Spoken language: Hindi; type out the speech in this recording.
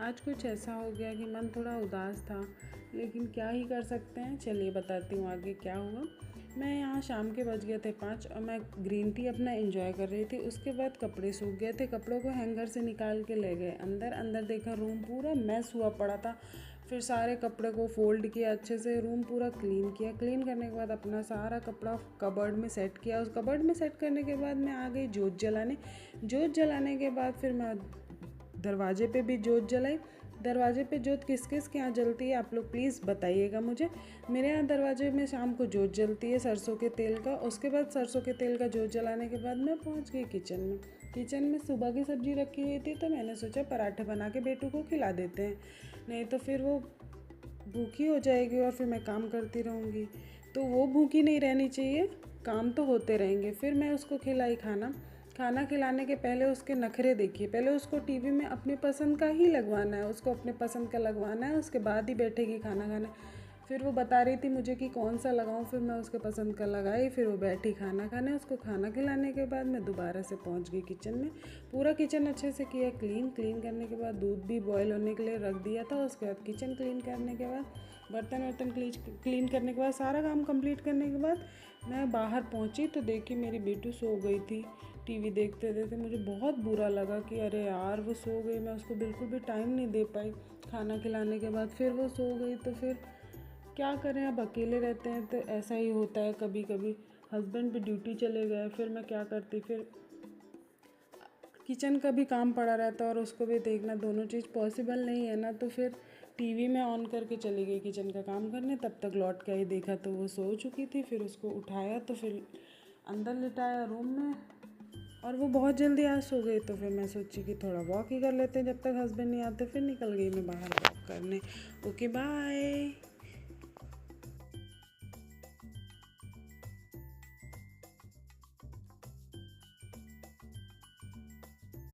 आज कुछ ऐसा हो गया कि मन थोड़ा उदास था, लेकिन क्या ही कर सकते हैं। चलिए बताती हूँ आगे क्या हुआ। मैं यहाँ शाम के बज गए थे 5 और मैं ग्रीन टी अपना एंजॉय कर रही थी। उसके बाद कपड़े सूख गए थे, कपड़ों को हैंगर से निकाल के ले गए अंदर। अंदर देखा रूम पूरा मैस हुआ पड़ा था। फिर सारे कपड़े को फोल्ड किया अच्छे से, रूम पूरा क्लीन किया। क्लीन करने के बाद अपना सारा कपड़ा कबर्ड में सेट किया। उस कबर्ड में सेट करने के बाद मैं आ गई जोत जलाने। जोत जलाने के बाद फिर मैं दरवाजे पे भी जोत जलाई। दरवाजे पे जोत किस किस के यहाँ जलती है आप लोग प्लीज़ बताइएगा मुझे। मेरे यहाँ दरवाजे में शाम को जोत जलती है सरसों के तेल का। उसके बाद सरसों के तेल का जोत जलाने के बाद मैं पहुँच गई किचन में। किचन में सुबह की सब्ज़ी रखी हुई थी, तो मैंने सोचा पराठे बना के बेटू को खिला देते हैं, नहीं तो फिर वो भूखी हो जाएगी और फिर मैं काम करती रहूँगी। तो वो भूखी नहीं रहनी चाहिए, काम तो होते रहेंगे। फिर मैं उसको खिलाई खाना। खाना खिलाने के पहले उसके नखरे देखिए। पहले उसको टीवी में अपनी पसंद का ही लगवाना है, उसको अपने पसंद का लगवाना है, उसके बाद ही बैठेगी खाना खाने। फिर वो बता रही थी मुझे कि कौन सा लगाऊं, फिर मैं उसके पसंद का लगाई। फिर वो बैठी खाना खाने। उसको खाना खिलाने के बाद मैं दोबारा से पहुंच गई किचन में। पूरा किचन अच्छे से किया क्लीन। क्लीन करने के बाद दूध भी बॉयल होने के लिए रख दिया था। उसके बाद किचन क्लीन करने के बाद बर्तन वर्तन क्लीन करने के बाद सारा काम कंप्लीट करने के बाद मैं बाहर पहुंची तो देखी मेरी बेटू सो गई थी। टीवी देखते देखते मुझे बहुत बुरा लगा कि अरे यार वो सो गई, मैं उसको बिल्कुल भी टाइम नहीं दे पाई खाना खिलाने के बाद। फिर वो सो गई तो फिर क्या करें, अब अकेले रहते हैं तो ऐसा ही होता है कभी कभी। हस्बैंड भी ड्यूटी चले गए, फिर मैं क्या करती। फिर किचन का भी काम पड़ा रहता है और उसको भी देखना, दोनों चीज़ पॉसिबल नहीं है ना। तो फिर टीवी में ऑन करके चली गई किचन का काम करने। तब तक लौट के ही देखा तो वो सो चुकी थी। फिर उसको उठाया तो फिर अंदर लिटाया रूम में, और वो बहुत जल्दी आज सो गई। तो फिर मैं सोची कि थोड़ा वॉक ही कर लेते हैं जब तक हस्बैंड नहीं आते। फिर निकल गई मैं बाहर वॉक करने। Okay bye.